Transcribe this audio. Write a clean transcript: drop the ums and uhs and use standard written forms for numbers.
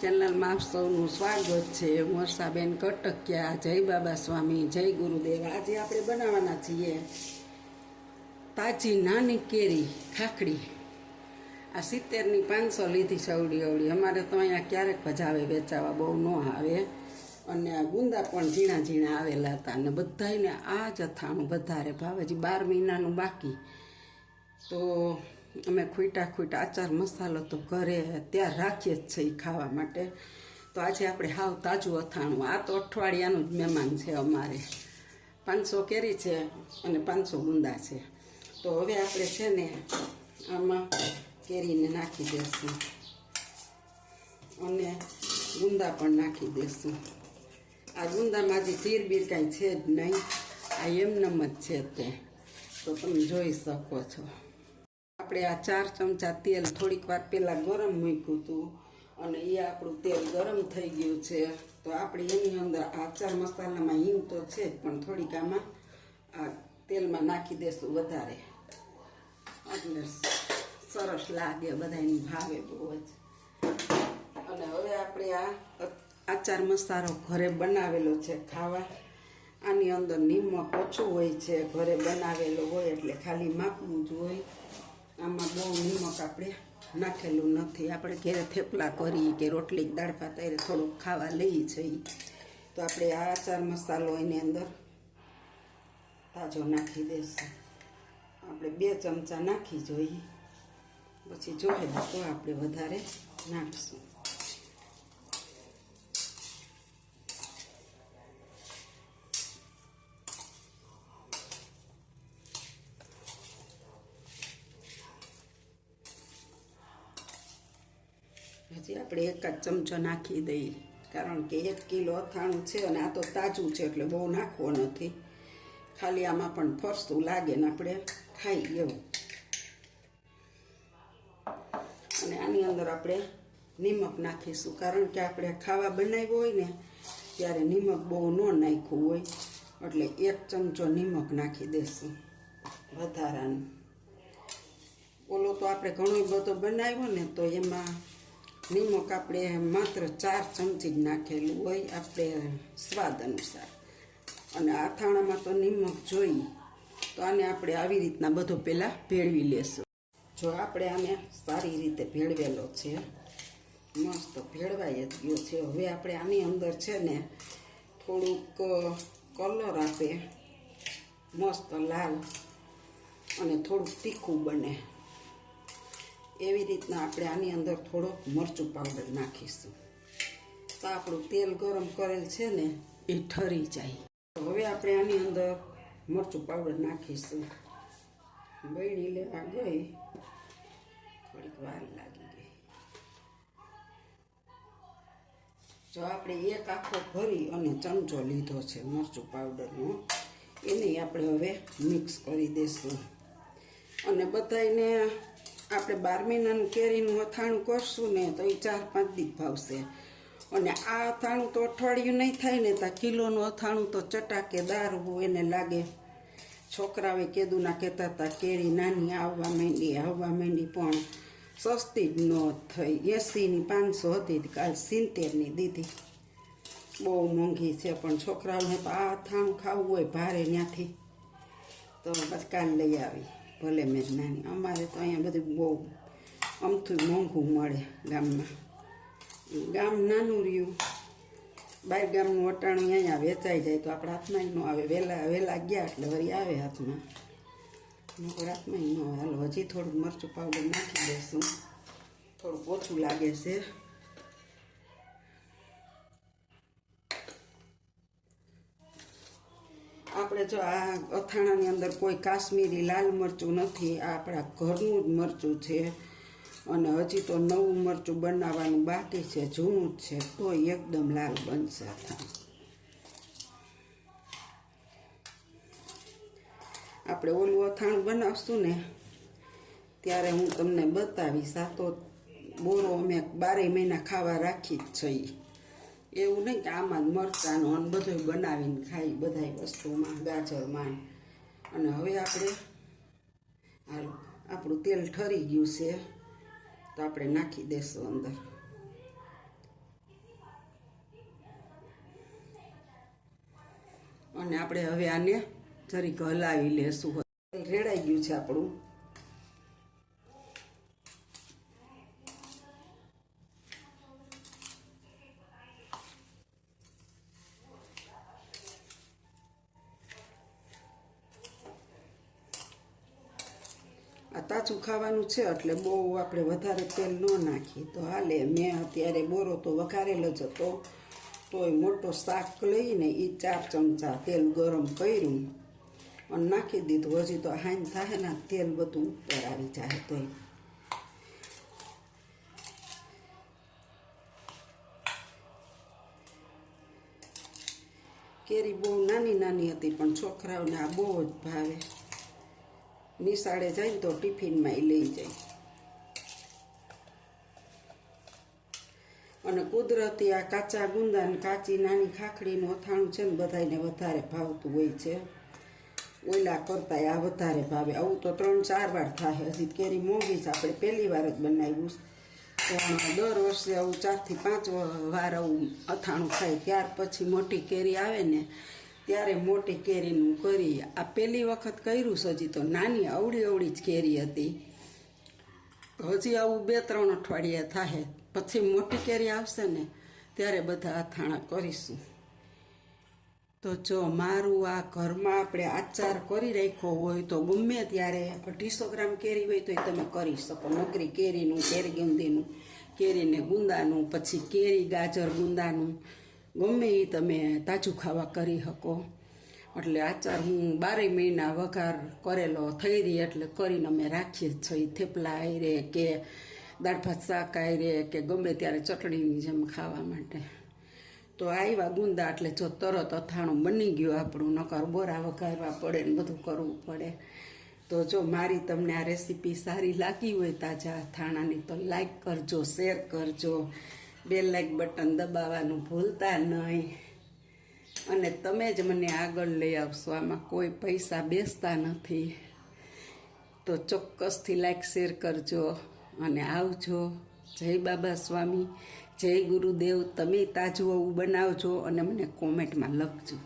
ચેનલમાં સૌનું સ્વાગત છે. હું વર્ષાબેન કટકિયા. જય બાબા સ્વામી, જય ગુરુદેવ. આજે આપણે બનાવવાના છીએ તાજી નાની કેરી ખાખડી. આ 70ની 500 લીધી સવડી અવડી. અમારે તો અહીંયા ક્યારેક જ આવે વેચાવા, બહુ ન આવે. અને આ ગુંદા પણ ઝીણા ઝીણા આવેલા હતા. અને બધાને આ જ અથાણું વધારે ભાવે. હજી 12 મહિનાનું બાકી. તો અમે ખૂટા આચાર મસાલો તો ઘરે ત્યાં રાખીએ જ છે ખાવા માટે. તો આજે આપણે હાવ તાજું અથાણું. આ તો અઠવાડિયાનું જ મહેમાન છે અમારે. 500 કેરી છે અને 500 ગુંદા છે. તો હવે આપણે છે ને આમાં કેરીને નાખી દઈશું અને ગુંદા પણ નાખી દઈશું. આ ગુંદામાં હજી ચીરબીર કાંઈ છે જ નહીં, આ એમનેમ જ છે તે. તો તમે જોઈ શકો છો. આપણે આ 4 ચમચા તેલ થોડીક વાર પહેલાં ગરમ મૂક્યું હતું અને એ આપણું તેલ ગરમ થઈ ગયું છે. તો આપણે એની અંદર આ અચાર મસાલામાં હિંગ તો છે જ, પણ થોડીક આમાં આ તેલમાં નાખી દઈશું વધારે, એટલે સરસ લાગે, બધાને ભાવે બહુ જ. અને હવે આપણે આ આચાર મસાલો ઘરે બનાવેલો છે ખાવા. આની અંદર નિમક ઓછું હોય છે, ઘરે બનાવેલો હોય એટલે ખાલી માપનું જ હોય. આમાં બહુ નિમક આપણે નાખેલું નથી. આપણે ઘરે થેપલા કરી કે રોટલી દાળ ભાત ત્યારે થોડુંક ખાવા લઈએ છીએ. તો આપણે આ આચાર મસાલો એની અંદર તાજો નાખી દઈશું. આપણે 2 ચમચા નાખી જોઈએ, પછી જોઈએ તો આપણે વધારે નાખીશું. હજી આપણે 1 જ ચમચો નાખી દઈએ, કારણ કે 1 કિલો અથાણું છે અને આ તો તાજું છે એટલે બહુ નાખવો નથી. ખાલી આમાં પણ ફરસું લાગે ને આપણે ખાઈ એવું. અને આની અંદર આપણે નિમક નાખીશું, કારણ કે આપણે ખાવા બનાવ્યો હોય ને ત્યારે નિમક બહુ ન નાખ્યું હોય, એટલે 1 ચમચો નિમક નાખી દઈશું વધારાનું. ઓલો તો આપણે ઘણો બધો બનાવ્યો ને તો એમાં નિમક આપણે માત્ર 4 ચમચી જ નાખેલું હોય, આપણે સ્વાદ અનુસાર. અને અથાણામાં તો નિમક જોઈએ. તો આને આપણે આવી રીતના બધો પહેલાં ભેળવી લેશું. જો આપણે આને સારી રીતે ભેળવેલો છે, મસ્ત ભેળવાઈ જ ગયો છે. હવે આપણે આની અંદર છે ને થોડુંક કલર આપે, મસ્ત લાલ અને થોડુંક તીખું બને એવી રીતના આપણે આની અંદર થોડોક મરચું પાવડર નાખીશું. તો આપણું તેલ ગરમ કરેલ છે ને એ ઠરી જાય. હવે આપણે આની અંદર મરચું પાવડર નાખીશું. બળી લેવા ગઈ, થોડીક વાર લાગી ગઈ. જો આપણે 1 આખો ભરી અને ચમચો લીધો છે મરચું પાવડરનો, એને આપણે હવે મિક્સ કરી દઈશું. અને બધાને આપણે 12 મહિનાનું કેરીનું અથાણું કરશું ને તો એ 4-5 દી ભાવશે. અને આ અથાણું તો અઠવાડિયું નહીં થાય ને તો કિલોનું અથાણું તો ચટાકેદાર એને લાગે. છોકરાઓએ કેદુના કહેતા હતા કેરી નાની આવવા માંડી, પણ સસ્તી જ ન થઈ. 80ની 500 હતી, કાલ 70ની દીધી. બહુ મોંઘી છે, પણ છોકરાઓને તો આ અથાણું ખાવું હોય ભારે ત્યાંથી, તો બસ કાલ લઈ આવી. ભલે મેં નાની, અમારે તો અહીંયા બધું બહુ અમથું મોંઘું મળે ગામમાં. ગામ નાનું રહ્યું, બહાર ગામનું વટાણું અહીંયા વેચાઈ જાય તો આપણા હાથમાં ન આવે. વહેલા ગયા એટલે વળી આવે હાથમાં, નકર હાથમાં ન આવે. હાલો હજી થોડું મરચું પાવડર નાખી દઈશું, થોડુંક ઓછું લાગે છે. આપણે જો આ અથાણાની અંદર કોઈ કાશ્મીરી લાલ મરચું નથી, આ આપણા ઘરનું જ મરચું છે. અને હજી તો નવું મરચું બનાવવાનું બાકી છે, જૂનું જ છે, તો એકદમ લાલ બનશે અથાણું. આપણે ઓલું અથાણું બનાવશું ને ત્યારે હું તમને બતાવીશ. આ તો બોરો અમે 12 મહિના ખાવા રાખી જ છીએ. એવું નહીં કે આમાં મરચાંનો અને બધું બનાવીને ખાઈ, બધા વસ્તુમાં, ગાજરમાં. અને હવે આપણે આપણું તેલ ઠરી ગયું છે તો આપણે નાખી દઈશું અંદર. અને આપણે હવે આને જરીક હલાવી લેશું. રેડાઈ ગયું છે આપણું. આ તાજું ખાવાનું છે એટલે બહુ આપણે વધારે તેલ ન નાખીએ તો હાલે. મેં અત્યારે બોરો તો વઘારેલો જ હતો, તોય મોટો શાક લઈને એ 4 ચમચા તેલ ગરમ કર્યું અને નાખી દીધું. હજી તો હાઈન થાય ને તેલ બધું ઉપર આવી જાય. તોય કેરી બહુ નાની નાની હતી પણ છોકરાઓને આ બહુ જ ભાવે. નિશાળે જાય ને તો ટિફિનમાં લઈ જાય. અને કુદરતી આ કાચા ગુંદા ને કાચી નાની ખાખડીનું અથાણું છે ને બધાને વધારે ભાવતું હોય છે. ઓલા કરતા આ વધારે ભાવે. આવું તો 3-4 વાર થાય. હજી કેરી મોંઘી છે, આપણે પહેલી વાર જ બનાવ્યું. તો દર વર્ષે આવું 4 થી 5 વાર આવું અથાણું થાય. ત્યાર પછી મોટી કેરી આવે ને ત્યારે મોટી કેરીનું કરી. આ પહેલી વખત કર્યું છે. હજી તો નાની અવળી જ કેરી હતી. હજી આવું 2-3 અઠવાડિયા થાય પછી મોટી કેરી આવશે ને ત્યારે બધા અથાણા કરીશું. તો જો મારું આ ઘરમાં આપણે આચાર કરી રાખ્યો હોય તો ગમે ત્યારે 250 ગ્રામ કેરી હોય તો તમે કરી શકો. નકરી કેરીનું, કેરી ગુંદીનું, કેરીને ગુંદાનું, પછી કેરી ગાજર ગુંદાનું ગમે એ તમે તાજું ખાવા કરી શકો. એટલે આચાર હું 12 મહિના વઘાર કરેલો થઈ રહી એટલે કરીને અમે રાખીએ જ છીએ. થેપલા આયરે કે દાળ ભાત શાક આયરે કે ગમે ત્યારે ચટણીની જેમ ખાવા માટે. તો આવ્યા ગુંદા એટલે જો તરત અથાણું બની ગયું આપણું. નકર બોરા વઘારવા પડે ને બધું કરવું પડે. તો જો મારી તમને આ રેસીપી સારી લાગી હોય તાજા અથાણાની તો લાઈક કરજો, શેર કરજો, બેલ લાઈક બટન દબાવવાનું ભૂલતા નહીં. અને તમે જ મને આગળ લઈ આવશો. આમાં કોઈ પૈસા બેસતા નથી. તો ચોક્કસથી લાઈક શેર કરજો અને આવજો. જય બાબા સ્વામી, જય ગુરુદેવ. તમે તાજું આવું બનાવજો અને મને કોમેન્ટમાં લખજો.